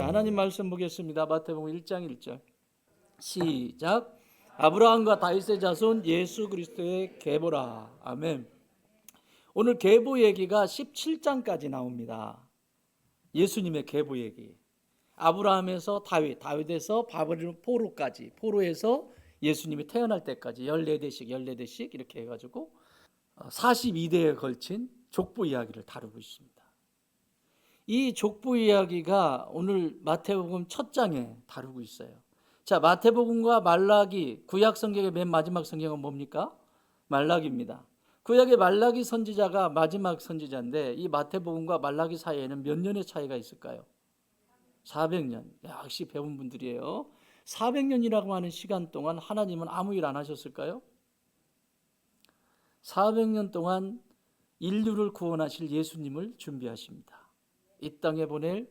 하나님 말씀 보겠습니다. 마태복음 1장 1절 시작. 아브라함과 다윗의 자손 예수 그리스도의 계보라. 아멘. 오늘 계보 얘기가 17장까지 나옵니다. 예수님의 계보 얘기. 아브라함에서 다윗, 다윗에서 바벨론 포로까지, 포로에서 예수님이 태어날 때까지 14대씩 이렇게 해가지고 42대에 걸친 족보 이야기를 다루고 있습니다. 이 족보 이야기가 오늘 마태복음 첫 장에 다루고 있어요. 자, 마태복음과 말라기, 구약 성경의 맨 마지막 성경은 뭡니까? 말라기입니다. 구약의 말라기 선지자가 마지막 선지자인데 이 마태복음과 말라기 사이에는 몇 년의 차이가 있을까요? 400년. 역시 배운 분들이에요. 400년이라고 하는 시간 동안 하나님은 아무 일 안 하셨을까요? 400년 동안 인류를 구원하실 예수님을 준비하십니다. 이 땅에 보낼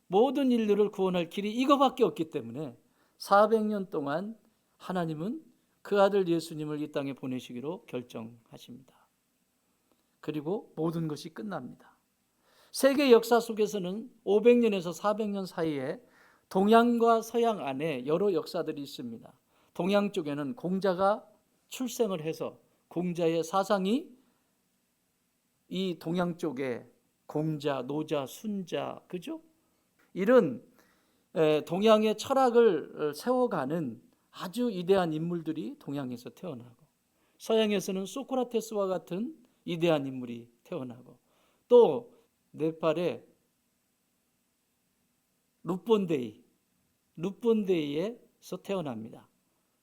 모든 인류를 구원할 길이 이거밖에 없기 때문에 400년 동안 하나님은 그 아들 예수님을 이 땅에 보내시기로 결정하십니다. 그리고 모든 것이 끝납니다. 세계 역사 속에서는 500년에서 400년 사이에 동양과 서양 안에 여러 역사들이 있습니다. 동양 쪽에는 공자가 출생을 해서 공자의 사상이 이 동양 쪽에 공자, 노자, 순자, 그죠? 이런 동양의 철학을 세워가는 아주 위대한 인물들이 동양에서 태어나고, 서양에서는 소크라테스와 같은 위대한 인물이 태어나고, 또 네팔의 루본데이에서 태어납니다.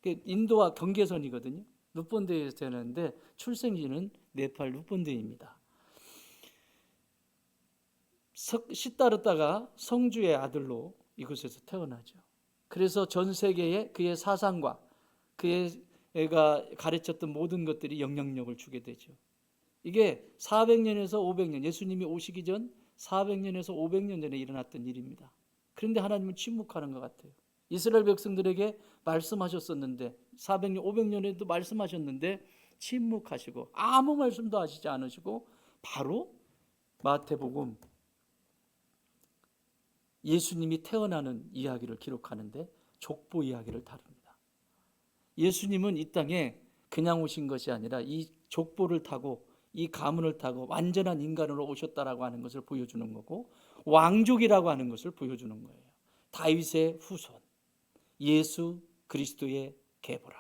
인도와 경계선이거든요. 루본데이에서 태어났는데 출생지는 네팔 루본데이입니다. 시다르타가 성주의 아들로 이곳에서 태어나죠. 그래서 전 세계에 그의 사상과 그가 가르쳤던 모든 것들이 영향력을 주게 되죠. 이게 400년에서 500년, 예수님이 오시기 전 400년에서 500년 전에 일어났던 일입니다. 그런데 하나님은 침묵하는 것 같아요. 이스라엘 백성들에게 말씀하셨었는데 400년, 500년에도 말씀하셨는데 침묵하시고 아무 말씀도 하시지 않으시고 바로 마태복음 예수님이 태어나는 이야기를 기록하는데 족보 이야기를 다룹니다. 예수님은 이 땅에 그냥 오신 것이 아니라 이 족보를 타고 이 가문을 타고 완전한 인간으로 오셨다라고 하는 것을 보여주는 거고, 왕족이라고 하는 것을 보여주는 거예요. 다윗의 후손, 예수 그리스도의 계보라.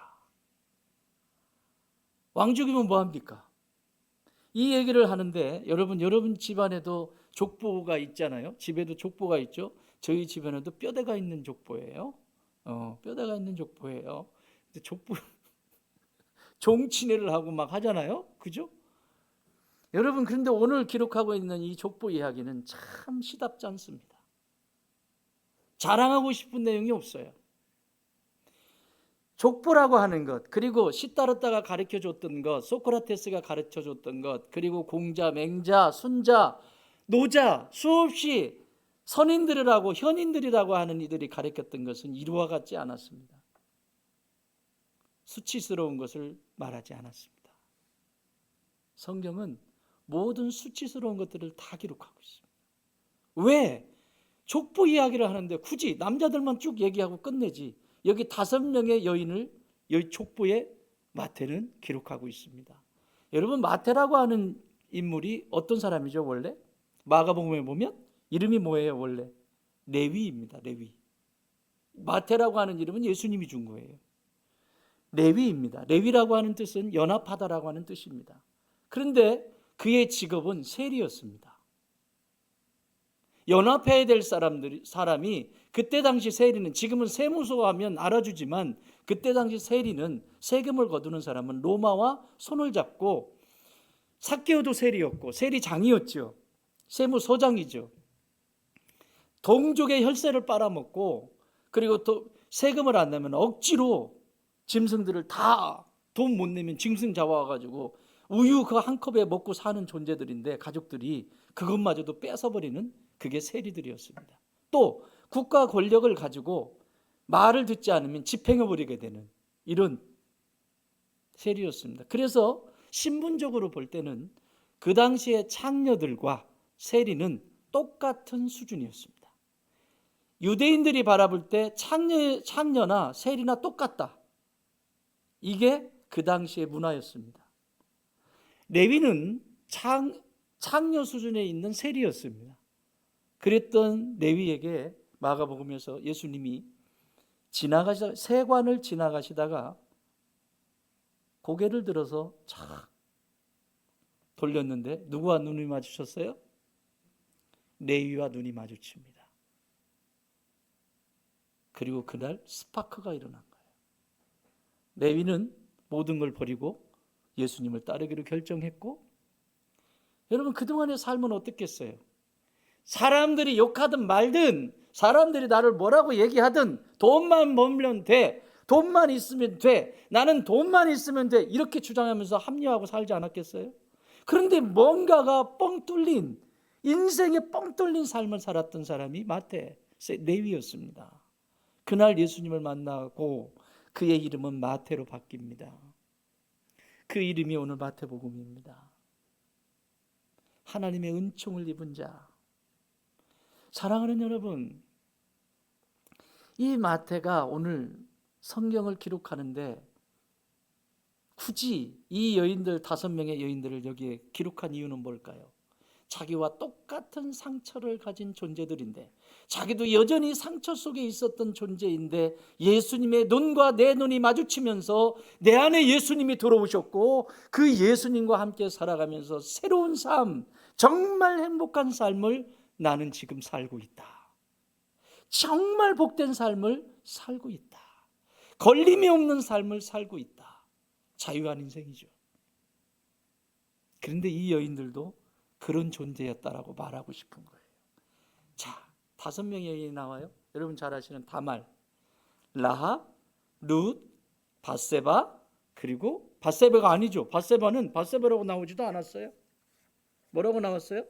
왕족이면 뭐합니까? 이 얘기를 하는데 여러분 집안에도 족보가 있잖아요. 집에도 족보가 있죠. 저희 집안에도 뼈대가 있는 족보예요. 뼈대가 있는 족보예요. 근데 족보 종친회를 하고 막 하잖아요. 그죠? 여러분, 그런데 오늘 기록하고 있는 이 족보 이야기는 참 시답지 않습니다. 자랑하고 싶은 내용이 없어요. 족보라고 하는 것, 그리고 시다르타가 가르쳐줬던 것, 소크라테스가 가르쳐줬던 것, 그리고 공자, 맹자, 순자, 노자, 수없이 선인들이라고 현인들이라고 하는 이들이 가르쳤던 것은 이루와 같지 않았습니다. 수치스러운 것을 말하지 않았습니다. 성경은 모든 수치스러운 것들을 다 기록하고 있습니다. 왜? 족보 이야기를 하는데 굳이 남자들만 쭉 얘기하고 끝내지 여기 5명의 여인을 여기 족보에 마태는 기록하고 있습니다. 여러분, 마태라고 하는 인물이 어떤 사람이죠? 원래 마가복음에 보면 이름이 뭐예요? 원래 레위입니다. 레위. 마태라고 하는 이름은 예수님이 준 거예요. 레위입니다. 레위라고 하는 뜻은 연합하다라고 하는 뜻입니다. 그런데 그의 직업은 세리였습니다. 연합해야 될 사람이 그때 당시 세리는, 지금은 세무서 하면 알아주지만 그때 당시 세리는, 세금을 거두는 사람은 로마와 손을 잡고, 삭개오도 세리였고 세리장이었죠. 세무서장이죠. 동족의 혈세를 빨아먹고, 그리고 또 세금을 안 내면 억지로 짐승들을 다 돈 못 내면 짐승 잡아와가지고 우유 그 한 컵에 먹고 사는 존재들인데, 가족들이 그것마저도 뺏어버리는 그게 세리들이었습니다. 또 국가 권력을 가지고 말을 듣지 않으면 집행해버리게 되는 이런 세리였습니다. 그래서 신분적으로 볼 때는 그 당시의 창녀들과 세리는 똑같은 수준이었습니다. 유대인들이 바라볼 때 창녀나 세리나 똑같다. 이게 그 당시의 문화였습니다. 레위는 창녀 수준에 있는 세리였습니다. 그랬던 레위에게 마가복음에서 예수님이 세관을 지나가시다가 고개를 들어서 착 돌렸는데 누구와 눈이 마주쳤어요? 레위와 눈이 마주칩니다. 그리고 그날 스파크가 일어난 거예요. 레위는 모든 걸 버리고 예수님을 따르기로 결정했고, 여러분 그동안의 삶은 어떻겠어요? 사람들이 욕하든 말든, 사람들이 나를 뭐라고 얘기하든 돈만 벌면 돼, 돈만 있으면 돼, 나는 돈만 있으면 돼, 이렇게 주장하면서 합리화하고 살지 않았겠어요? 그런데 뭔가가 뻥 뚫린, 인생에 뻥 뚫린 삶을 살았던 사람이 레위였습니다. 그날 예수님을 만나고 그의 이름은 마태로 바뀝니다. 그 이름이 오늘 마태복음입니다. 하나님의 은총을 입은 자. 사랑하는 여러분, 이 마태가 오늘 성경을 기록하는데 굳이 이 여인들 5명의 여인들을 여기에 기록한 이유는 뭘까요? 자기와 똑같은 상처를 가진 존재들인데, 자기도 여전히 상처 속에 있었던 존재인데 예수님의 눈과 내 눈이 마주치면서 내 안에 예수님이 들어오셨고 그 예수님과 함께 살아가면서 새로운 삶, 정말 행복한 삶을 나는 지금 살고 있다. 정말 복된 삶을 살고 있다. 걸림이 없는 삶을 살고 있다. 자유한 인생이죠. 그런데 이 여인들도 그런 존재였다라고 말하고 싶은 거예요. 자, 5명의 여인이 나와요. 여러분 잘 아시는 다말, 라합, 룻, 밧세바, 그리고 밧세바가 아니죠. 밧세바는 밧세바라고 나오지도 않았어요. 뭐라고 나왔어요?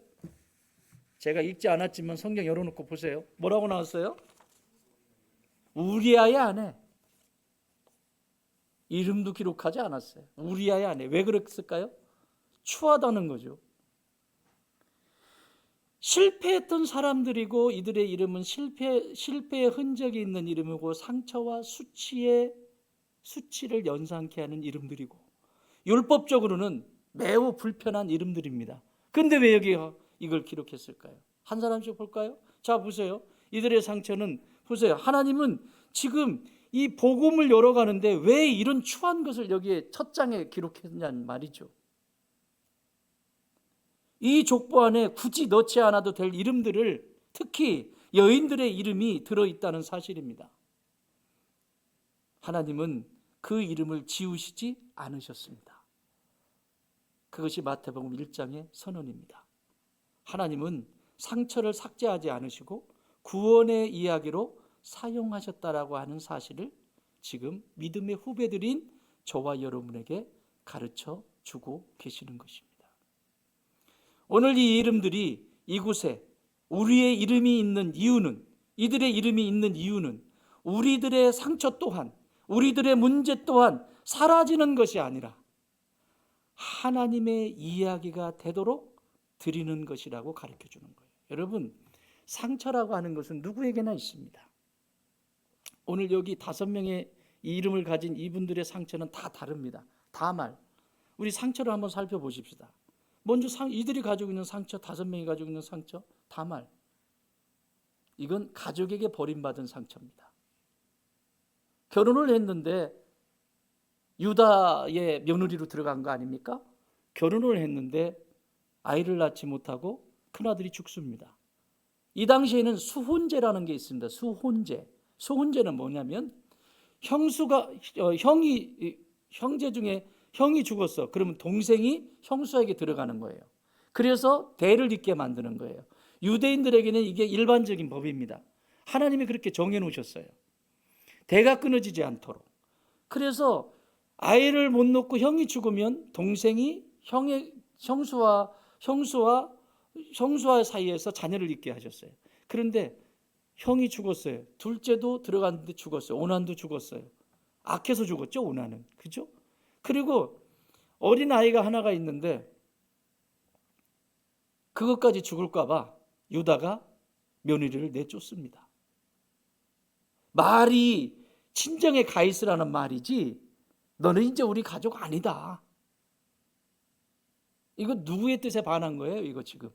제가 읽지 않았지만 성경 열어놓고 보세요. 뭐라고 나왔어요? 우리아의 아내. 이름도 기록하지 않았어요. 우리아의 아내. 왜 그랬을까요? 추하다는 거죠. 실패했던 사람들이고 이들의 이름은 실패의 흔적이 있는 이름이고 상처와 수치를 연상케 하는 이름들이고 율법적으로는 매우 불편한 이름들입니다. 근데 왜 여기 이걸 기록했을까요? 한 사람씩 볼까요? 자, 보세요. 이들의 상처는, 보세요. 하나님은 지금 이 복음을 열어가는데 왜 이런 추한 것을 여기에 첫 장에 기록했냐는 말이죠. 이 족보 안에 굳이 넣지 않아도 될 이름들을, 특히 여인들의 이름이 들어있다는 사실입니다. 하나님은 그 이름을 지우시지 않으셨습니다. 그것이 마태복음 1장의 선언입니다. 하나님은 상처를 삭제하지 않으시고 구원의 이야기로 사용하셨다라고 하는 사실을 지금 믿음의 후배들인 저와 여러분에게 가르쳐 주고 계시는 것입니다. 오늘 이 이름들이 이곳에 우리의 이름이 있는 이유는, 이들의 이름이 있는 이유는 우리들의 상처 또한, 우리들의 문제 또한 사라지는 것이 아니라 하나님의 이야기가 되도록 드리는 것이라고 가르쳐 주는 거예요. 여러분, 상처라고 하는 것은 누구에게나 있습니다. 오늘 여기 5명의 이 이름을 가진 이분들의 상처는 다 다릅니다. 다말. 우리 상처를 한번 살펴보십시다. 먼저 이들이 가지고 있는 상처, 5명이 가지고 있는 상처, 다말. 이건 가족에게 버림받은 상처입니다. 결혼을 했는데 유다의 며느리로 들어간 거 아닙니까? 결혼을 했는데 아이를 낳지 못하고 큰아들이 죽습니다. 이 당시에는 수혼제라는 게 있습니다. 수혼제. 수혼제는 뭐냐면 형제 중에 형이 죽었어. 그러면 동생이 형수에게 들어가는 거예요. 그래서 대를 잇게 만드는 거예요. 유대인들에게는 이게 일반적인 법입니다. 하나님이 그렇게 정해 놓으셨어요. 대가 끊어지지 않도록. 그래서 아이를 못 놓고 형이 죽으면 동생이 형수와 사이에서 자녀를 잇게 하셨어요. 그런데 형이 죽었어요. 둘째도 들어갔는데 죽었어요. 오난도 죽었어요. 악해서 죽었죠, 오난은. 그죠? 그리고 어린 아이가 하나가 있는데 그것까지 죽을까 봐 유다가 며느리를 내쫓습니다. 말이 친정에 가 있으라는 말이지 너는 이제 우리 가족 아니다. 이거 누구의 뜻에 반한 거예요? 이거 지금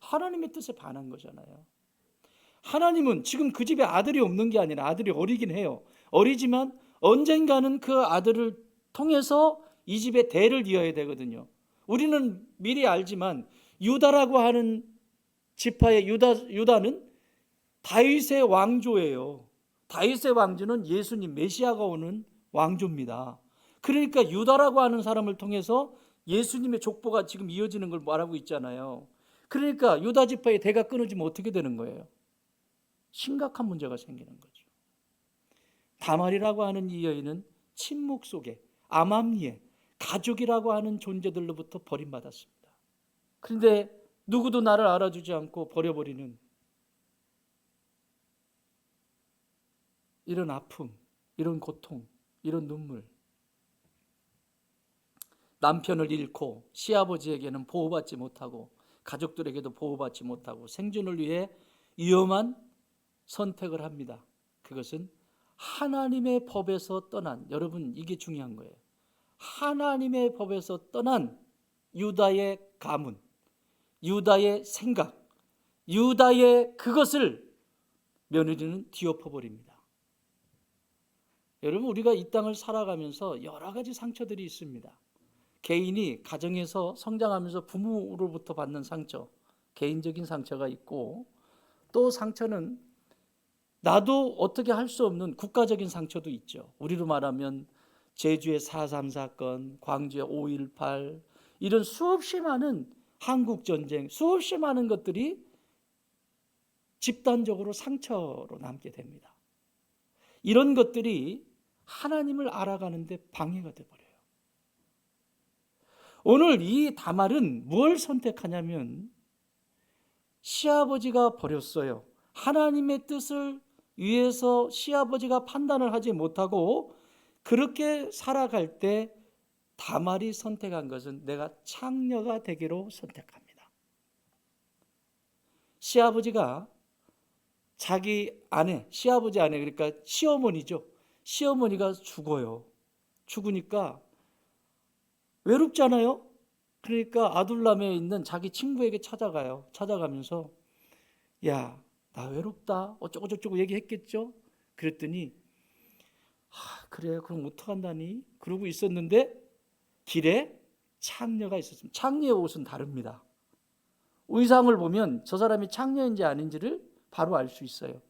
하나님의 뜻에 반한 거잖아요. 하나님은 지금 그 집에 아들이 없는 게 아니라 아들이 어리긴 해요. 어리지만 언젠가는 그 아들을 통해서 이 집의 대를 이어야 되거든요. 우리는 미리 알지만 유다라고 하는 지파의 유다는 다윗의 왕조예요. 다윗의 왕조는 예수님 메시아가 오는 왕조입니다. 그러니까 유다라고 하는 사람을 통해서 예수님의 족보가 지금 이어지는 걸 말하고 있잖아요. 그러니까 유다 지파의 대가 끊어지면 어떻게 되는 거예요? 심각한 문제가 생기는 거죠. 다말이라고 하는 이 여인은 침묵 속에 암암리에 가족이라고 하는 존재들로부터 버림받았습니다. 그런데 누구도 나를 알아주지 않고 버려버리는 이런 아픔, 이런 고통, 이런 눈물. 남편을 잃고 시아버지에게는 보호받지 못하고 가족들에게도 보호받지 못하고 생존을 위해 위험한 선택을 합니다. 그것은 하나님의 법에서 떠난, 여러분 이게 중요한 거예요. 하나님의 법에서 떠난 유다의 가문, 유다의 생각, 유다의 그것을 며느리는 뒤엎어버립니다. 여러분 우리가 이 땅을 살아가면서 여러 가지 상처들이 있습니다. 개인이 가정에서 성장하면서 부모로부터 받는 상처, 개인적인 상처가 있고 또 상처는 나도 어떻게 할 수 없는 국가적인 상처도 있죠. 우리로 말하면 제주의 4.3 사건, 광주의 5.18 이런 수없이 많은 한국전쟁, 수없이 많은 것들이 집단적으로 상처로 남게 됩니다. 이런 것들이 하나님을 알아가는데 방해가 되어버려요. 오늘 이 다말은 뭘 선택하냐면 시아버지가 버렸어요. 하나님의 뜻을 위해서 시아버지가 판단을 하지 못하고 그렇게 살아갈 때 다말이 선택한 것은 내가 창녀가 되기로 선택합니다. 시아버지가 자기 아내, 시아버지 아내 그러니까 시어머니죠. 시어머니가 죽어요. 죽으니까 외롭잖아요. 그러니까 아둘람에 있는 자기 친구에게 찾아가요. 찾아가면서 야, 나 외롭다. 어쩌고저쩌고 얘기했겠죠. 그랬더니 그래 그럼 어떡한다니? 그러고 있었는데 길에 창녀가 있었습니다. 창녀의 옷은 다릅니다. 의상을 보면 저 사람이 창녀인지 아닌지를 바로 알 수 있어요.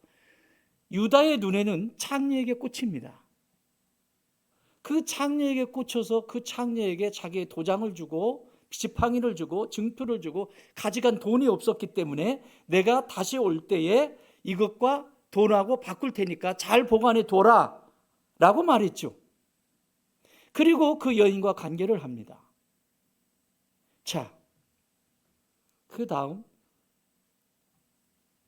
유다의 눈에는 창녀에게 꽂힙니다. 그 창녀에게 꽂혀서 그 창녀에게 자기의 도장을 주고 지팡이를 주고 증표를 주고 가져간 돈이 없었기 때문에 내가 다시 올 때에 이것과 돈하고 바꿀 테니까 잘 보관해 둬라 라고 말했죠. 그리고 그 여인과 관계를 합니다. 자, 그 다음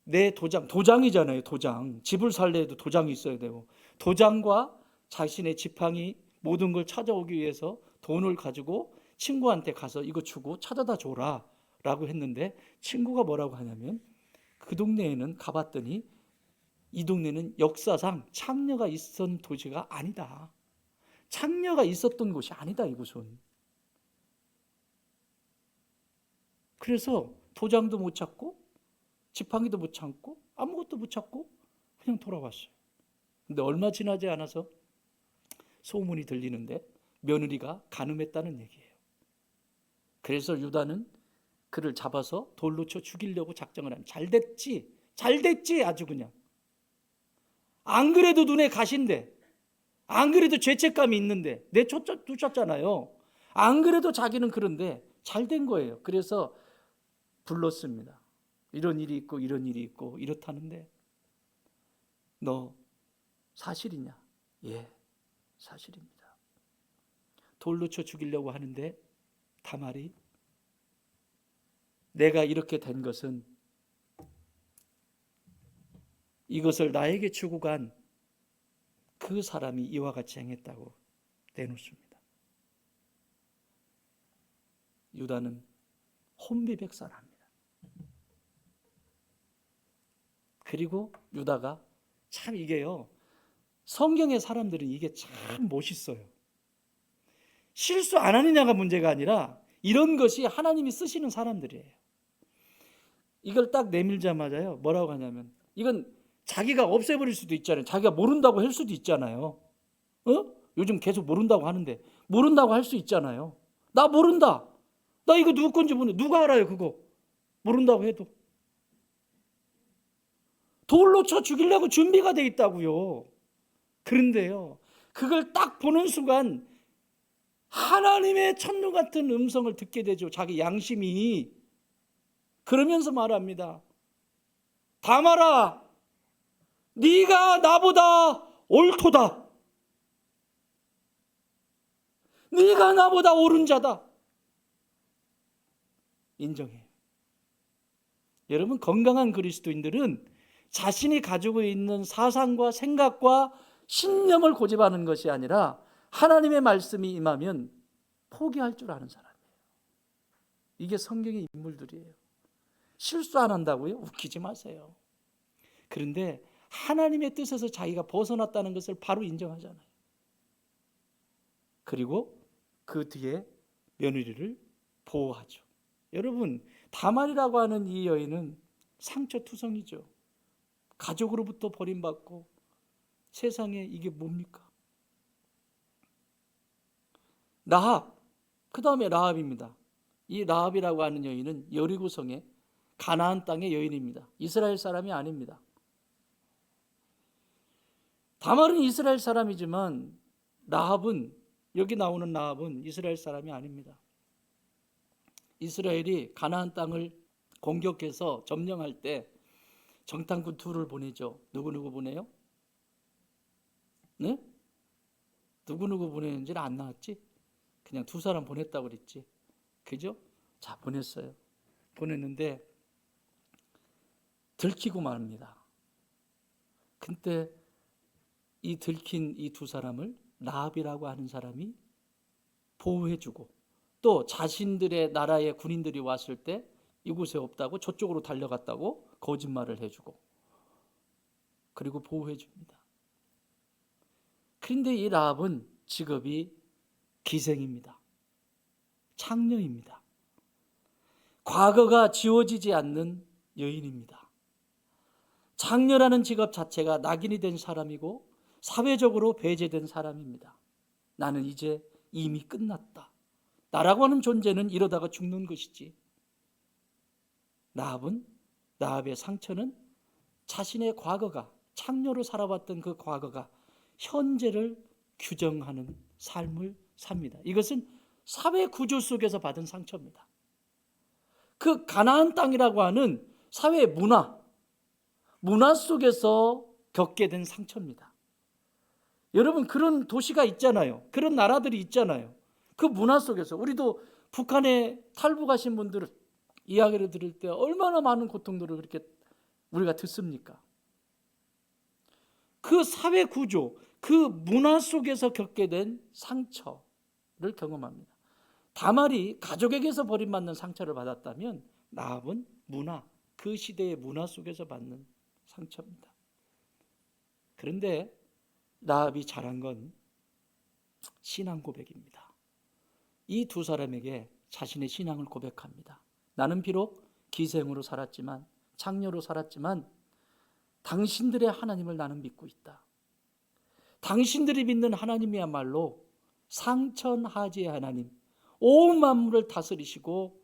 내 도장이잖아요. 도장. 집을 살래도 도장이 있어야 되고 도장과 자신의 지팡이 모든 걸 찾아오기 위해서 돈을 가지고 친구한테 가서 이거 주고 찾아다 줘라 라고 했는데 친구가 뭐라고 하냐면 그 동네에는 가봤더니 이 동네는 역사상 창녀가 있었던 도시가 아니다. 창녀가 있었던 곳이 아니다 이곳은. 그래서 도장도 못 찾고 지팡이도 못 찾고 아무것도 못 찾고 그냥 돌아왔어요. 근데 얼마 지나지 않아서 소문이 들리는데 며느리가 간음했다는 얘기예요. 그래서 유다는 그를 잡아서 돌로 쳐 죽이려고 작정을 합니다. 잘됐지 아주 그냥. 안 그래도 눈에 가신데 안 그래도 죄책감이 있는데 내 쫓았잖아요. 안 그래도 자기는 그런데 잘 된 거예요. 그래서 불렀습니다. 이런 일이 있고 이런 일이 있고 이렇다는데 너 사실이냐? 예, 사실입니다. 돌로 쳐 죽이려고 하는데 다말이 내가 이렇게 된 것은 이것을 나에게 주고 간 그 사람이 이와 같이 행했다고 내놓습니다. 유다는 혼비백산합니다. 그리고 유다가 참 이게요, 성경의 사람들은 이게 참 멋있어요. 실수 안 하느냐가 문제가 아니라 이런 것이 하나님이 쓰시는 사람들이에요. 이걸 딱 내밀자마자요, 뭐라고 하냐면, 이건 자기가 없애버릴 수도 있잖아요. 자기가 모른다고 할 수도 있잖아요. 요즘 계속 모른다고 하는데, 모른다고 할 수 있잖아요. 나 모른다. 나 이거 누구 건지 모르는데 누가 알아요 그거. 모른다고 해도. 돌로 쳐 죽이려고 준비가 돼 있다고요. 그런데요, 그걸 딱 보는 순간 하나님의 천루 같은 음성을 듣게 되죠. 자기 양심이. 그러면서 말합니다. 다말아, 네가 나보다 옳도다. 네가 나보다 옳은 자다. 인정해요. 여러분, 건강한 그리스도인들은 자신이 가지고 있는 사상과 생각과 신념을 고집하는 것이 아니라 하나님의 말씀이 임하면 포기할 줄 아는 사람이에요. 이게 성경의 인물들이에요. 실수 안 한다고요? 웃기지 마세요. 그런데 하나님의 뜻에서 자기가 벗어났다는 것을 바로 인정하잖아요. 그리고 그 뒤에 며느리를 보호하죠. 여러분, 다말이라고 하는 이 여인은 상처투성이죠. 가족으로부터 버림받고 세상에 이게 뭡니까? 라합, 그 다음에 라합입니다. 이 라합이라고 하는 여인은 여리고성의 가나안 땅의 여인입니다. 이스라엘 사람이 아닙니다. 다말은 이스라엘 사람이지만 라합은, 여기 나오는 라합은 이스라엘 사람이 아닙니다. 이스라엘이 가나안 땅을 공격해서 점령할 때 정탐꾼 둘을 보내죠. 누구 보내요? 네? 누구 보내는지는 안 나왔지? 그냥 두 사람 보냈다고 그랬지. 그죠? 자, 보냈어요. 보냈는데 들키고 말입니다. 근데 이 들킨 이 두 사람을 라합이라고 하는 사람이 보호해주고, 또 자신들의 나라의 군인들이 왔을 때 이곳에 없다고 저쪽으로 달려갔다고 거짓말을 해주고, 그리고 보호해줍니다. 그런데 이 라합은 직업이 기생입니다. 창녀입니다. 과거가 지워지지 않는 여인입니다. 창녀라는 직업 자체가 낙인이 된 사람이고 사회적으로 배제된 사람입니다. 나는 이제 이미 끝났다. 나라고 하는 존재는 이러다가 죽는 것이지. 라합의 상처는 자신의 과거가, 창녀로 살아왔던 그 과거가 현재를 규정하는 삶을 삽니다. 이것은 사회 구조 속에서 받은 상처입니다. 그 가나안 땅이라고 하는 사회 문화 속에서 겪게 된 상처입니다. 여러분, 그런 도시가 있잖아요. 그런 나라들이 있잖아요. 그 문화 속에서 우리도 북한에 탈북하신 분들 이야기를 들을 때 얼마나 많은 고통들을 그렇게 우리가 듣습니까? 그 사회 구조, 그 문화 속에서 겪게 된 상처를 경험합니다. 다말이 가족에게서 버림받는 상처를 받았다면 라합은 문화, 그 시대의 문화 속에서 받는 상처입니다. 그런데 라합이 잘한 건 신앙 고백입니다. 이 두 사람에게 자신의 신앙을 고백합니다. 나는 비록 기생으로 살았지만, 창녀로 살았지만 당신들의 하나님을 나는 믿고 있다. 당신들이 믿는 하나님이야말로 상천하지의 하나님, 온 만물을 다스리시고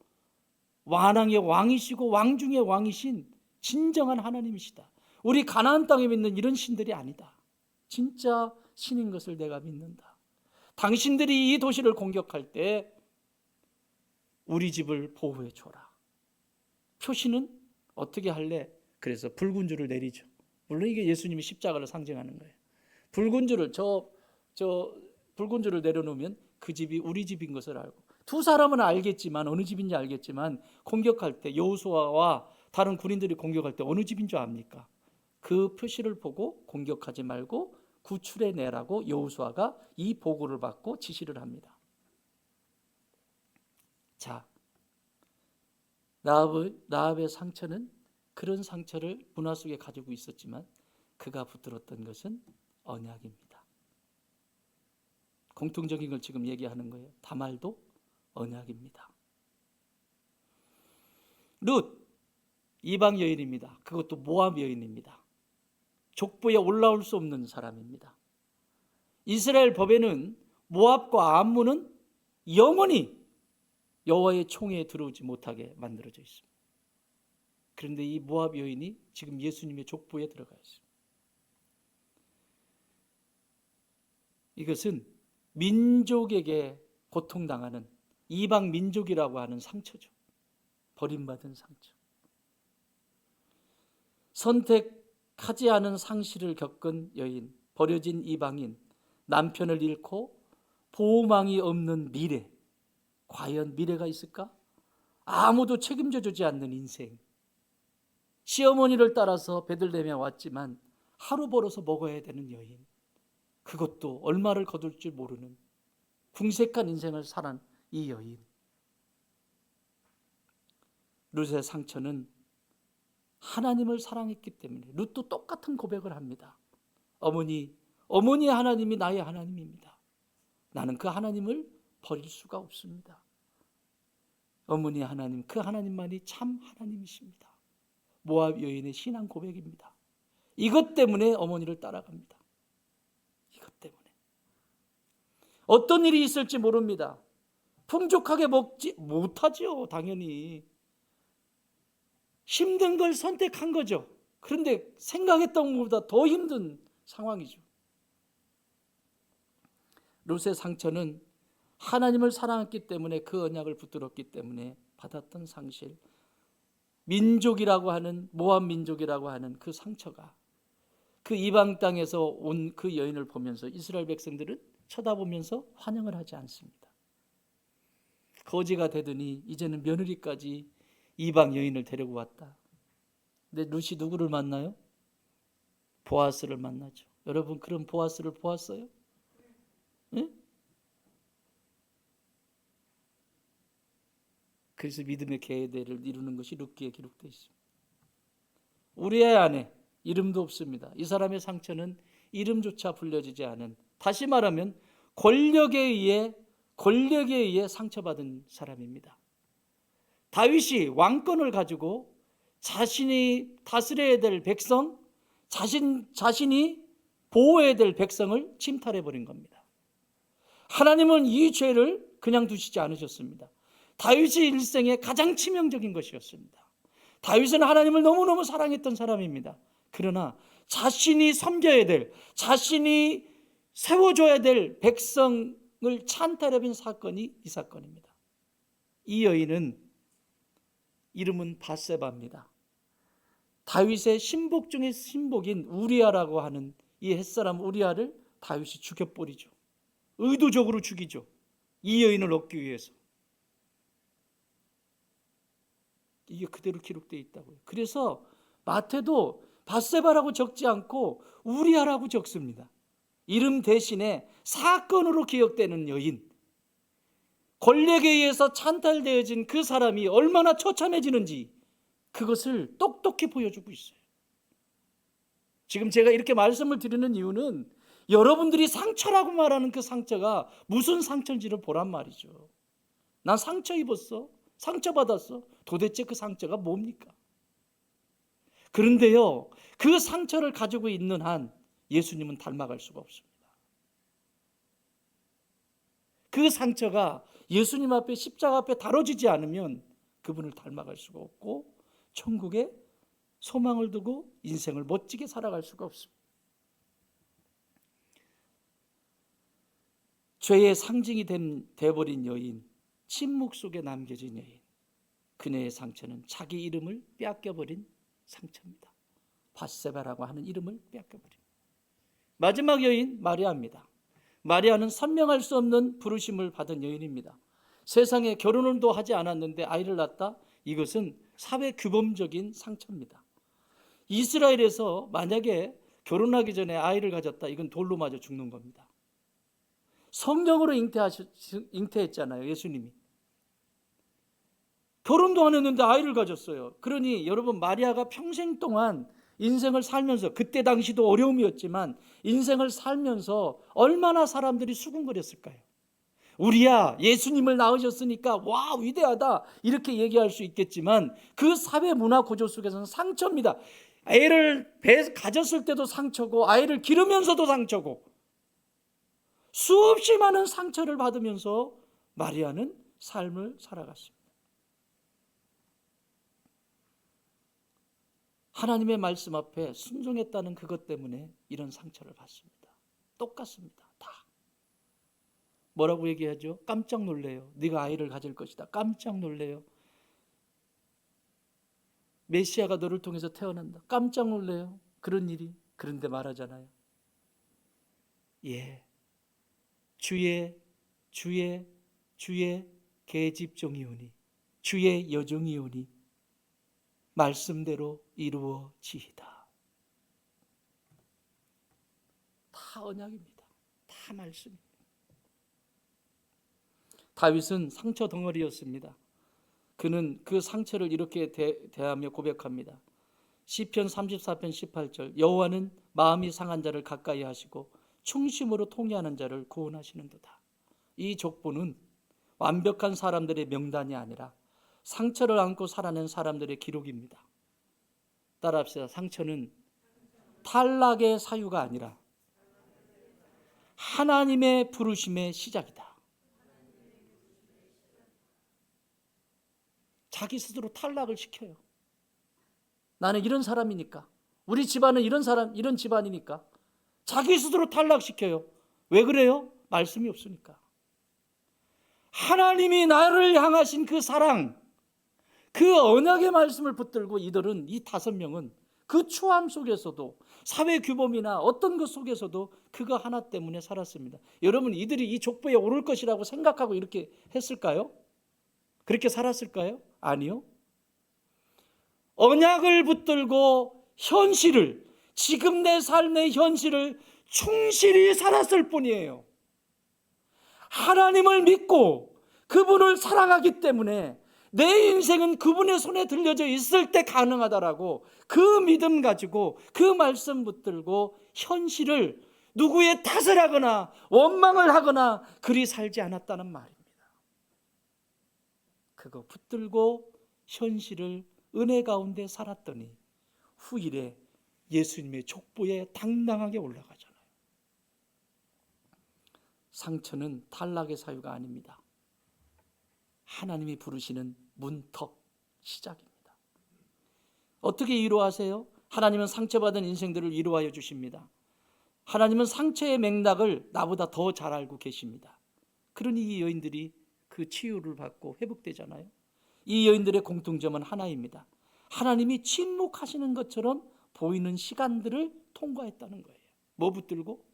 왕왕의 왕이시고 왕 중의 왕이신 진정한 하나님이시다. 우리 가나안 땅에 믿는 이런 신들이 아니다. 진짜 신인 것을 내가 믿는다. 당신들이 이 도시를 공격할 때 우리 집을 보호해 줘라. 표시는 어떻게 할래? 그래서 붉은 줄을 내리죠. 물론 이게 예수님이 십자가를 상징하는 거예요. 붉은 줄을 붉은 줄을 내려놓으면 그 집이 우리 집인 것을 알고, 두 사람은 알겠지만, 어느 집인지 알겠지만 공격할 때, 여호수아와 다른 군인들이 공격할 때 어느 집인 줄 압니까? 그 표시를 보고 공격하지 말고 구출해 내라고 여호수아가 이 보고를 받고 지시를 합니다. 자, 라합의 상처는 그런 상처를 문화 속에 가지고 있었지만 그가 붙들었던 것은 언약입니다. 공통적인 걸 지금 얘기하는 거예요. 다말도 언약입니다. 룻, 이방 여인입니다. 그것도 모압 여인입니다. 족보에 올라올 수 없는 사람입니다. 이스라엘 법에는 모압과 암몬은 영원히 여호와의 총회에 들어오지 못하게 만들어져 있습니다. 그런데 이 모압 여인이 지금 예수님의 족보에 들어가 있습니다. 이것은 민족에게 고통당하는 이방 민족이라고 하는 상처죠. 버림받은 상처. 선택하지 않은 상실을 겪은 여인, 버려진 이방인, 남편을 잃고 보호망이 없는 미래. 과연 미래가 있을까? 아무도 책임져 주지 않는 인생. 시어머니를 따라서 베들레헴에 왔지만 하루 벌어서 먹어야 되는 여인. 그것도 얼마를 거둘 줄 모르는 궁색한 인생을 살한 이 여인. 룻의 상처는 하나님을 사랑했기 때문에 룻도 똑같은 고백을 합니다. 어머니 하나님이 나의 하나님입니다. 나는 그 하나님을 버릴 수가 없습니다. 어머니 하나님, 그 하나님만이 참 하나님이십니다. 모압 여인의 신앙 고백입니다. 이것 때문에 어머니를 따라갑니다. 이것 때문에. 어떤 일이 있을지 모릅니다. 풍족하게 먹지 못하죠. 당연히. 힘든 걸 선택한 거죠. 그런데 생각했던 것보다 더 힘든 상황이죠. 룻의 상처는 하나님을 사랑했기 때문에 그 언약을 붙들었기 때문에 받았던 상실, 민족이라고 하는 모압 민족이라고 하는 그 상처가 그 이방 땅에서 온 그 여인을 보면서 이스라엘 백성들은 쳐다보면서 환영을 하지 않습니다. 거지가 되더니 이제는 며느리까지 이방 여인을 데리고 왔다. 근데 룻이 누구를 만나요? 보아스를 만나죠. 여러분 그런 보아스를 보았어요? 네? 그래서 믿음의 계대를 이루는 것이 룻기에 기록되어 있습니다. 우리의 아내, 이름도 없습니다. 이 사람의 상처는 이름조차 불려지지 않은, 다시 말하면 권력에 의해 상처받은 사람입니다. 다윗이 왕권을 가지고 자신이 다스려야 될 백성, 자신이 보호해야 될 백성을 침탈해버린 겁니다. 하나님은 이 죄를 그냥 두시지 않으셨습니다. 다윗의 일생에 가장 치명적인 것이었습니다. 다윗은 하나님을 너무너무 사랑했던 사람입니다. 그러나 자신이 섬겨야 될, 자신이 세워줘야 될 백성을 찬탈해버린 사건이 이 사건입니다. 이 여인은 이름은 바세바입니다. 다윗의 신복 중의 신복인 우리아라고 하는 이 햇사람 우리아를 다윗이 죽여버리죠. 의도적으로 죽이죠. 이 여인을 얻기 위해서. 이게 그대로 기록되어 있다고요. 그래서 마태도 바세바라고 적지 않고 우리아라고 적습니다. 이름 대신에 사건으로 기억되는 여인, 권력에 의해서 찬탈되어진 그 사람이 얼마나 처참해지는지 그것을 똑똑히 보여주고 있어요. 지금 제가 이렇게 말씀을 드리는 이유는 여러분들이 상처라고 말하는 그 상처가 무슨 상처인지를 보란 말이죠. 난 상처 입었어, 상처받았어. 도대체 그 상처가 뭡니까? 그런데요, 그 상처를 가지고 있는 한 예수님은 닮아갈 수가 없습니다. 그 상처가 예수님 앞에 십자가 앞에 다뤄지지 않으면 그분을 닮아갈 수가 없고 천국에 소망을 두고 인생을 멋지게 살아갈 수가 없습니다. 죄의 상징이 되어버린 여인, 침묵 속에 남겨진 여인, 그녀의 상처는 자기 이름을 빼앗겨버린 상처입니다. 바세바라고 하는 이름을 빼앗겨버린. 마지막 여인 마리아입니다. 마리아는 설명할 수 없는 부르심을 받은 여인입니다. 세상에 결혼도 하지 않았는데 아이를 낳았다? 이것은 사회 규범적인 상처입니다. 이스라엘에서 만약에 결혼하기 전에 아이를 가졌다, 이건 돌로 맞아 죽는 겁니다. 성령으로 잉태했잖아요, 예수님이. 결혼도 안 했는데 아이를 가졌어요. 그러니 여러분, 마리아가 평생 동안 인생을 살면서, 그때 당시도 어려움이었지만 인생을 살면서 얼마나 사람들이 수군거렸을까요? 우리야 예수님을 낳으셨으니까 와 위대하다 이렇게 얘기할 수 있겠지만 그 사회 문화 구조 속에서는 상처입니다. 애를 배 가졌을 때도 상처고 아이를 기르면서도 상처고 수없이 많은 상처를 받으면서 마리아는 삶을 살아갔습니다. 하나님의 말씀 앞에 순종했다는 그것 때문에 이런 상처를 받습니다. 똑같습니다. 다. 뭐라고 얘기하죠? 깜짝 놀래요. 네가 아이를 가질 것이다. 깜짝 놀래요. 메시아가 너를 통해서 태어난다. 깜짝 놀래요. 그런 일이. 그런데 말하잖아요. 예. 주의 계집종이오니 주의 여종이오니 말씀대로 이루어지이다. 다 언약입니다. 다 말씀입니다. 다윗은 상처 덩어리였습니다. 그는 그 상처를 이렇게 대하며 고백합니다. 시편 34편 18절 여호와는 마음이 상한 자를 가까이 하시고 충심으로 통회하는 자를 구원하시는도다. 이 족보는 완벽한 사람들의 명단이 아니라 상처를 안고 살아낸 사람들의 기록입니다. 따라합시다. 상처는 탈락의 사유가 아니라 하나님의 부르심의 시작이다. 자기 스스로 탈락을 시켜요. 나는 이런 사람이니까, 우리 집안은 이런 집안이니까 자기 스스로 탈락시켜요. 왜 그래요? 말씀이 없으니까. 하나님이 나를 향하신 그 사랑, 그 언약의 말씀을 붙들고 이들은, 이 5명은 그 추함 속에서도 사회 규범이나 어떤 것 속에서도 그거 하나 때문에 살았습니다. 여러분, 이들이 이 족보에 오를 것이라고 생각하고 이렇게 했을까요? 그렇게 살았을까요? 아니요. 언약을 붙들고 현실을, 지금 내 삶의 현실을 충실히 살았을 뿐이에요. 하나님을 믿고 그분을 사랑하기 때문에 내 인생은 그분의 손에 들려져 있을 때 가능하다라고 그 믿음 가지고 그 말씀 붙들고 현실을 누구의 탓을 하거나 원망을 하거나 그리 살지 않았다는 말입니다. 그거 붙들고 현실을 은혜 가운데 살았더니 후일에 예수님의 족보에 당당하게 올라가잖아요. 상처는 탈락의 사유가 아닙니다. 하나님이 부르시는 문턱, 시작입니다. 어떻게 위로하세요? 하나님은 상처받은 인생들을 위로하여 주십니다. 하나님은 상처의 맥락을 나보다 더 잘 알고 계십니다. 그러니 이 여인들이 그 치유를 받고 회복되잖아요. 이 여인들의 공통점은 하나입니다. 하나님이 침묵하시는 것처럼 보이는 시간들을 통과했다는 거예요. 뭐 붙들고?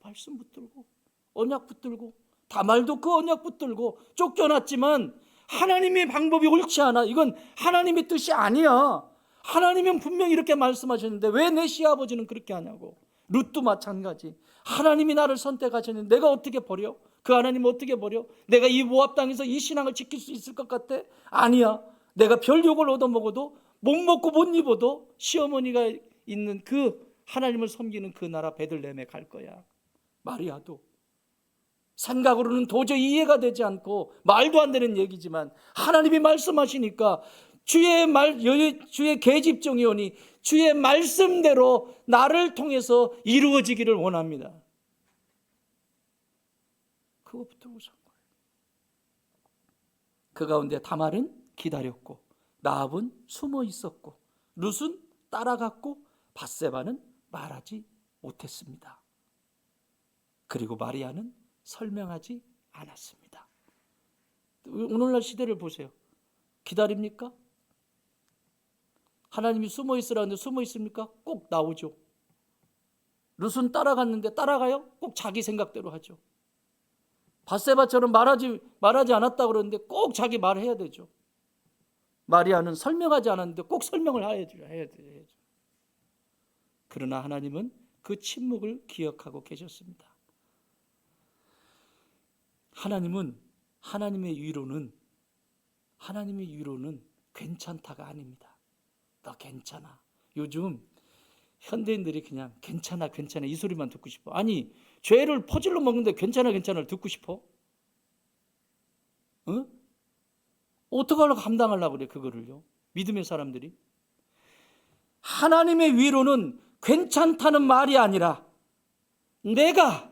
말씀 붙들고, 언약 붙들고, 다말도 그 언약 붙들고. 쫓겨났지만 하나님의 방법이 옳지 않아. 이건 하나님의 뜻이 아니야. 하나님은 분명히 이렇게 말씀하셨는데 왜 내 시아버지는 그렇게 하냐고. 룻도 마찬가지. 하나님이 나를 선택하셨는데 내가 어떻게 버려? 그 하나님 어떻게 버려? 내가 이 모압 땅에서 이 신앙을 지킬 수 있을 것 같아? 아니야. 내가 별 욕을 얻어먹어도, 못 먹고 못 입어도 시어머니가 있는 그 하나님을 섬기는 그 나라 베들레헴에 갈 거야. 마리아도 생각으로는 도저히 이해가 되지 않고 말도 안 되는 얘기지만 하나님이 말씀하시니까 주의 계집종이오니 주의 말씀대로 나를 통해서 이루어지기를 원합니다. 그거 붙들고 산 거예요. 그 가운데 다말은 기다렸고, 라합은 숨어 있었고, 룻은 따라갔고, 밧세바는 말하지 못했습니다. 그리고 마리아는 설명하지 않았습니다. 오늘날 시대를 보세요. 기다립니까? 하나님이 숨어 있으라는데 숨어 있습니까? 꼭 나오죠. 룻은 따라갔는데 따라가요? 꼭 자기 생각대로 하죠. 밧세바처럼 말하지 않았다 그러는데 꼭 자기 말을 해야 되죠. 마리아는 설명하지 않았는데 꼭 설명을 해야 돼요. 그러나 하나님은 그 침묵을 기억하고 계셨습니다. 하나님의 위로는 괜찮다가 아닙니다. 너 괜찮아. 요즘 현대인들이 그냥 괜찮아 괜찮아 이 소리만 듣고 싶어. 아니 죄를 퍼질러 먹는데 괜찮아 괜찮아를 듣고 싶어? 어? 어떻게 하려고 감당하려고 그래 그거를요. 믿음의 사람들이. 하나님의 위로는 괜찮다는 말이 아니라 내가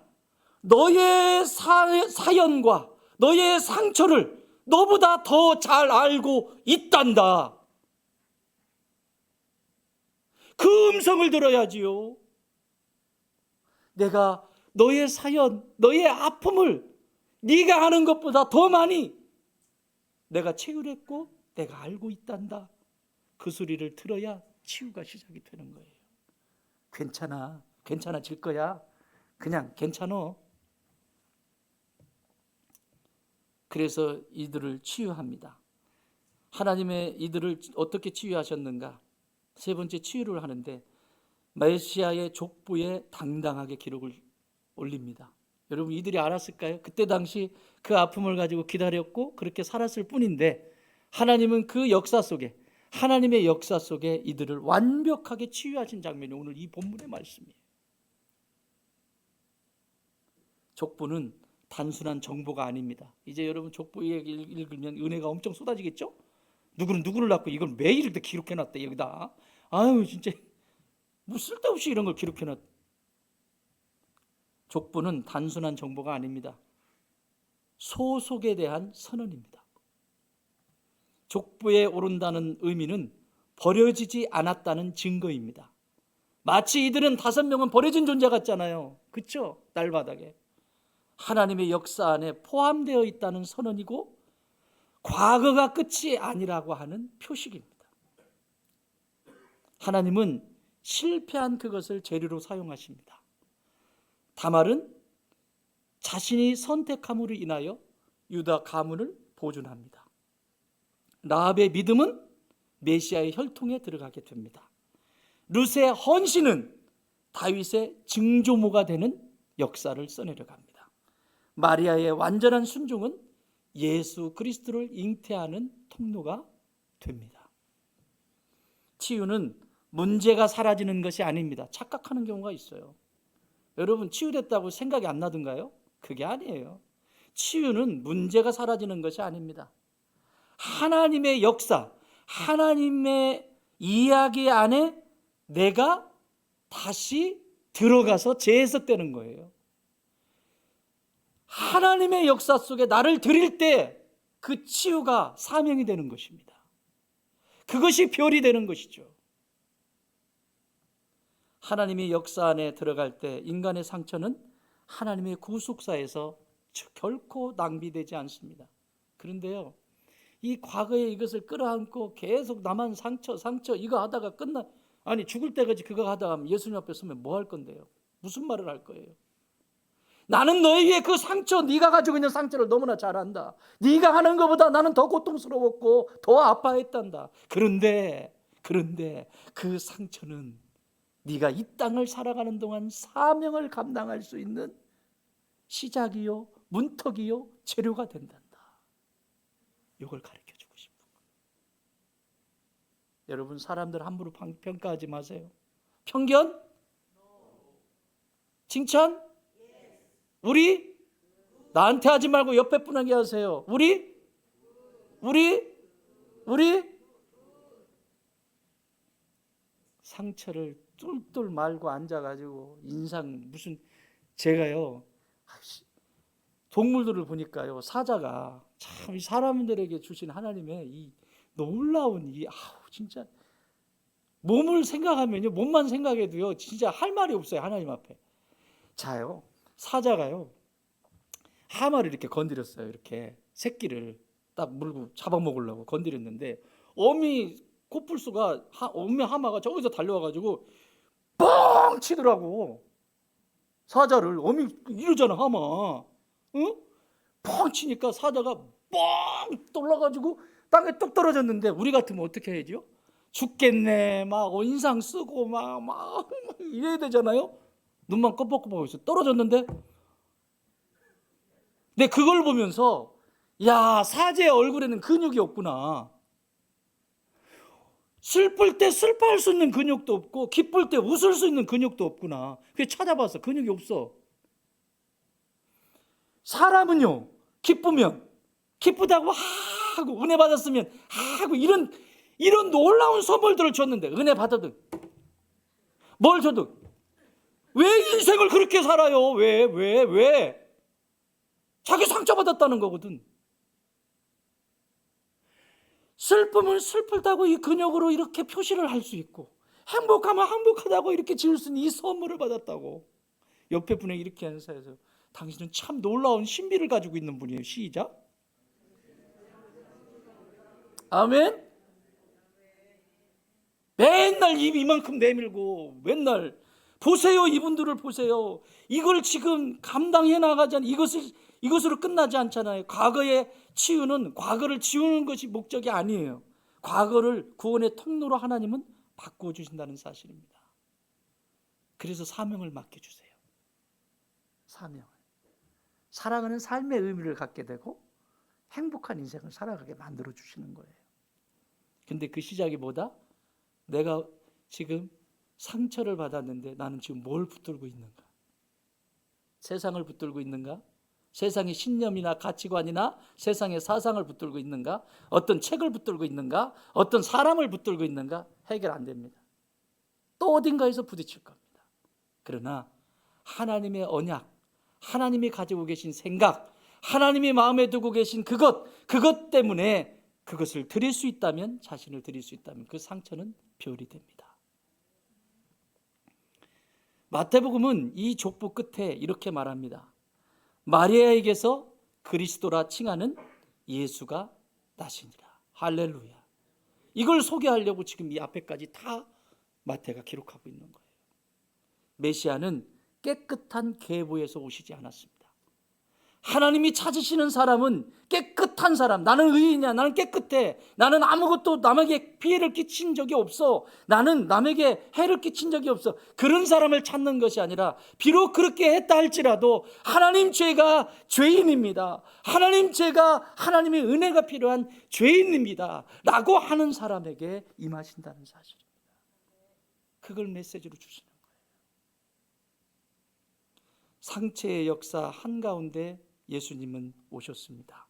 너의 사연과 너의 상처를 너보다 더 잘 알고 있단다. 그 음성을 들어야지요. 내가 너의 사연, 너의 아픔을 네가 아는 것보다 더 많이 내가 체휼했고 내가 알고 있단다. 그 소리를 들어야 치유가 시작이 되는 거예요. 괜찮아, 괜찮아질 거야. 그냥 괜찮어. 그래서 이들을 치유합니다. 하나님의 이들을 어떻게 치유하셨는가? 세 번째 치유를 하는데 메시아의 족보에 당당하게 기록을 올립니다. 여러분 이들이 알았을까요? 그때 당시 그 아픔을 가지고 기다렸고 그렇게 살았을 뿐인데 하나님은 그 역사 속에 하나님의 역사 속에 이들을 완벽하게 치유하신 장면이 오늘 이 본문의 말씀이에요. 족보는 단순한 정보가 아닙니다. 이제 여러분 족보 읽으면 은혜가 엄청 쏟아지겠죠? 누구는 누구를 낳고 이걸 매일 이렇게 기록해놨대 여기다. 아유 진짜 뭐 쓸데없이 이런 걸 기록해놨. 족보는 단순한 정보가 아닙니다. 소속에 대한 선언입니다. 족보에 오른다는 의미는 버려지지 않았다는 증거입니다. 마치 이들은 5명은 버려진 존재 같잖아요. 그렇죠? 날바닥에. 하나님의 역사 안에 포함되어 있다는 선언이고 과거가 끝이 아니라고 하는 표식입니다. 하나님은 실패한 그것을 재료로 사용하십니다. 다말은 자신이 선택함으로 인하여 유다 가문을 보존합니다. 라합의 믿음은 메시아의 혈통에 들어가게 됩니다. 룻의 헌신은 다윗의 증조모가 되는 역사를 써내려갑니다. 마리아의 완전한 순종은 예수 그리스도를 잉태하는 통로가 됩니다. 치유는 문제가 사라지는 것이 아닙니다. 착각하는 경우가 있어요. 여러분 치유됐다고 생각이 안 나던가요? 그게 아니에요. 치유는 문제가 사라지는 것이 아닙니다. 하나님의 역사, 하나님의 이야기 안에 내가 다시 들어가서 재해석되는 거예요. 하나님의 역사 속에 나를 드릴 때 그 치유가 사명이 되는 것입니다. 그것이 별이 되는 것이죠. 하나님의 역사 안에 들어갈 때 인간의 상처는 하나님의 구속사에서 결코 낭비되지 않습니다. 그런데요, 이 과거에 이것을 끌어안고 계속 나만 상처 이거 하다가 아니 죽을 때까지 그거 하다가 예수님 앞에 서면 뭐 할 건데요? 무슨 말을 할 거예요? 나는 너에게 그 상처, 네가 가지고 있는 상처를 너무나 잘 안다. 네가 하는 것보다 나는 더 고통스러웠고 더 아파했단다. 그런데 그 상처는 네가 이 땅을 살아가는 동안 사명을 감당할 수 있는 시작이요, 문턱이요, 재료가 된단다. 이걸 가르쳐주고 싶은 거예요. 여러분 사람들 함부로 평가하지 마세요. 편견? 칭찬? 우리? 나한테 하지 말고 옆에 분에게 하세요. 우리? 상처를 뚫뚫 말고 앉아가지고 인상 무슨 제가요 동물들을 보니까요 사자가 참 사람들에게 주신 하나님의 이 놀라운 진짜 몸을 생각하면요 몸만 생각해도요 진짜 할 말이 없어요 하나님 앞에. 자요 사자가요 하마를 이렇게 건드렸어요. 이렇게 새끼를 딱 물고 잡아먹으려고 건드렸는데 어미 코뿔소가 어미 하마가 저기서 달려와가지고 뻥 치더라고. 사자를 어미 이러잖아 하마. 응? 뻥 치니까 사자가 뻥 떨어가지고 땅에 뚝 떨어졌는데 우리 같으면 어떻게 해야죠? 죽겠네 막 인상 쓰고 막 이래야 되잖아요. 눈만 껌뻑껌뻑 있어. 떨어졌는데 근데 그걸 보면서 야 사자의 얼굴에는 근육이 없구나. 슬플 때 슬퍼할 수 있는 근육도 없고 기쁠 때 웃을 수 있는 근육도 없구나. 그래서 찾아봤어. 근육이 없어. 사람은요, 기쁘면 기쁘다고 하고 은혜 받았으면 하고 이런 놀라운 선물들을 줬는데, 은혜 받아도 뭘 줘도 왜 인생을 그렇게 살아요? 왜? 자기 상처받았다는 거거든. 슬픔은 슬프다고 이 근육으로 이렇게 표시를 할 수 있고, 행복하면 행복하다고 이렇게 지을 수 있는 이 선물을 받았다고. 옆에 분에게 이렇게 인사해서, 당신은 참 놀라운 신비를 가지고 있는 분이에요. 시작. 아멘. 맨날 입 이만큼 내밀고 맨날 보세요. 이분들을 보세요. 이걸 지금 감당해 나가잖아요. 이것으로 끝나지 않잖아요. 과거의 치유는 과거를 지우는 것이 목적이 아니에요. 과거를 구원의 통로로 하나님은 바꾸어 주신다는 사실입니다. 그래서 사명을 맡겨주세요. 사명을. 사랑하는 삶의 의미를 갖게 되고 행복한 인생을 살아가게 만들어 주시는 거예요. 근데 그 시작이 뭐다? 내가 지금 상처를 받았는데 나는 지금 뭘 붙들고 있는가? 세상을 붙들고 있는가? 세상의 신념이나 가치관이나 세상의 사상을 붙들고 있는가? 어떤 책을 붙들고 있는가? 어떤 사람을 붙들고 있는가? 해결 안 됩니다. 또 어딘가에서 부딪힐 겁니다. 그러나 하나님의 언약, 하나님이 가지고 계신 생각, 하나님이 마음에 두고 계신 그것 때문에 그것을 드릴 수 있다면, 자신을 드릴 수 있다면 그 상처는 별이 됩니다. 마태복음은 이 족보 끝에 이렇게 말합니다. 마리아에게서 그리스도라 칭하는 예수가 나시니라. 할렐루야. 이걸 소개하려고 지금 이 앞에까지 다 마태가 기록하고 있는 거예요. 메시아는 깨끗한 계보에서 오시지 않았습니다. 하나님이 찾으시는 사람은 깨끗한 사람. 나는 의인이야. 나는 깨끗해. 나는 아무것도 남에게 피해를 끼친 적이 없어. 나는 남에게 해를 끼친 적이 없어. 그런 사람을 찾는 것이 아니라, 비록 그렇게 했다 할지라도 하나님 죄가 죄인입니다. 하나님 죄가, 하나님의 은혜가 필요한 죄인입니다 라고 하는 사람에게 임하신다는 사실입니다. 그걸 메시지로 주시는 거예요. 상체의 역사 한가운데 예수님은 오셨습니다.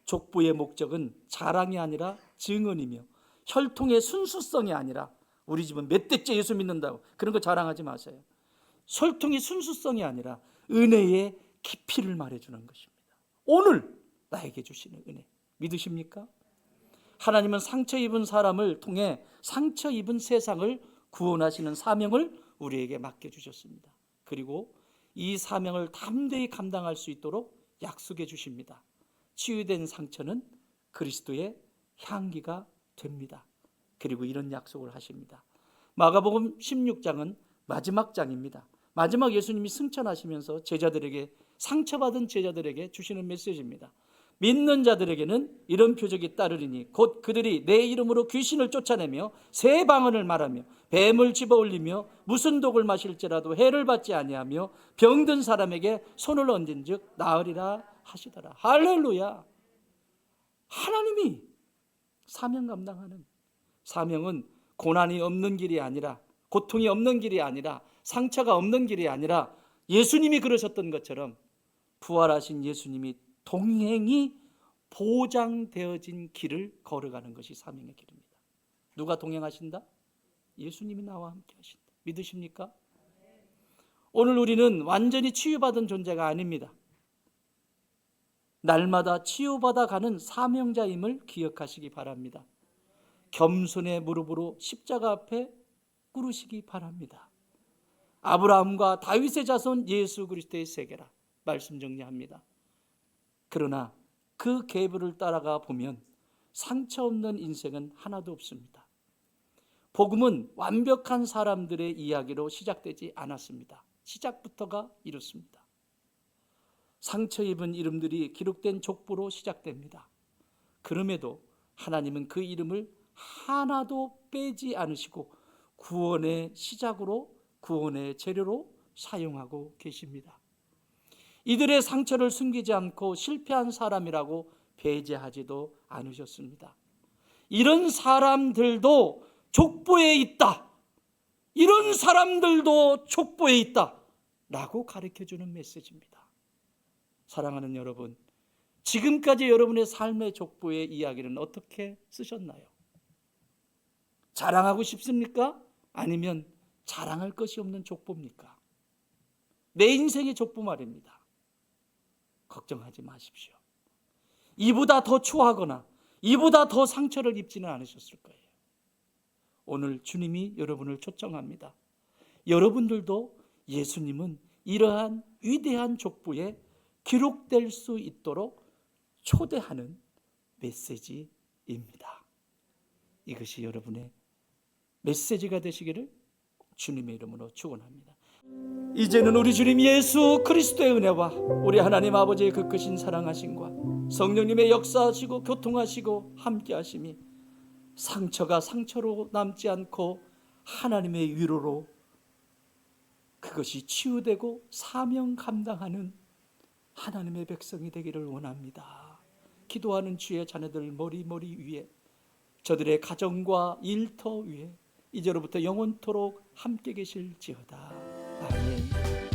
족보의 목적은 자랑이 아니라 증언이며, 혈통의 순수성이 아니라, 우리 집은 몇 대째 예수 믿는다고 그런 거 자랑하지 마세요. 혈통의 순수성이 아니라 은혜의 깊이를 말해주는 것입니다. 오늘 나에게 주시는 은혜 믿으십니까? 하나님은 상처 입은 사람을 통해 상처 입은 세상을 구원하시는 사명을 우리에게 맡겨주셨습니다. 그리고 이 사명을 담대히 감당할 수 있도록 약속해 주십니다. 치유된 상처는 그리스도의 향기가 됩니다. 그리고 이런 약속을 하십니다. 마가복음 16장은 마지막 장입니다. 마지막 예수님이 승천하시면서 제자들에게, 상처받은 제자들에게 주시는 메시지입니다. 믿는 자들에게는 이런 표적이 따르리니 곧 그들이 내 이름으로 귀신을 쫓아내며 새 방언을 말하며 뱀을 집어올리며 무슨 독을 마실지라도 해를 받지 아니하며 병든 사람에게 손을 얹은즉 나으리라 하시더라. 할렐루야. 하나님이 사명 감당하는, 사명은 고난이 없는 길이 아니라, 고통이 없는 길이 아니라, 상처가 없는 길이 아니라, 예수님이 그러셨던 것처럼 부활하신 예수님이 동행이 보장되어진 길을 걸어가는 것이 사명의 길입니다. 누가 동행하신다? 예수님이 나와 함께 하신다. 믿으십니까? 오늘 우리는 완전히 치유받은 존재가 아닙니다. 날마다 치유받아 가는 사명자임을 기억하시기 바랍니다. 겸손의 무릎으로 십자가 앞에 꿇으시기 바랍니다. 아브라함과 다윗의 자손 예수 그리스도의 세계라 말씀 정리합니다. 그러나 그 계보를 따라가 보면 상처 없는 인생은 하나도 없습니다. 복음은 완벽한 사람들의 이야기로 시작되지 않았습니다. 시작부터가 이렇습니다. 상처 입은 이름들이 기록된 족보로 시작됩니다. 그럼에도 하나님은 그 이름을 하나도 빼지 않으시고 구원의 시작으로, 구원의 재료로 사용하고 계십니다. 이들의 상처를 숨기지 않고 실패한 사람이라고 배제하지도 않으셨습니다. 이런 사람들도 족보에 있다. 이런 사람들도 족보에 있다 라고 가르쳐주는 메시지입니다. 사랑하는 여러분, 지금까지 여러분의 삶의 족보의 이야기는 어떻게 쓰셨나요? 자랑하고 싶습니까? 아니면 자랑할 것이 없는 족보입니까? 내 인생의 족보 말입니다. 걱정하지 마십시오. 이보다 더 추하거나 이보다 더 상처를 입지는 않으셨을 거예요. 오늘 주님이 여러분을 초청합니다. 여러분들도 예수님은 이러한 위대한 족보에 기록될 수 있도록 초대하는 메시지입니다. 이것이 여러분의 메시지가 되시기를 주님의 이름으로 축원합니다. 이제는 우리 주님 예수 그리스도의 은혜와 우리 하나님 아버지의 그 크신 사랑하심과 성령님의 역사하시고 교통하시고 함께하심이 상처가 상처로 남지 않고 하나님의 위로로 그것이 치유되고 사명 감당하는 하나님의 백성이 되기를 원합니다. 기도하는 주의 자녀들 머리 위에, 저들의 가정과 일터 위에 이제로부터 영원토록 함께 계실지어다. 아멘.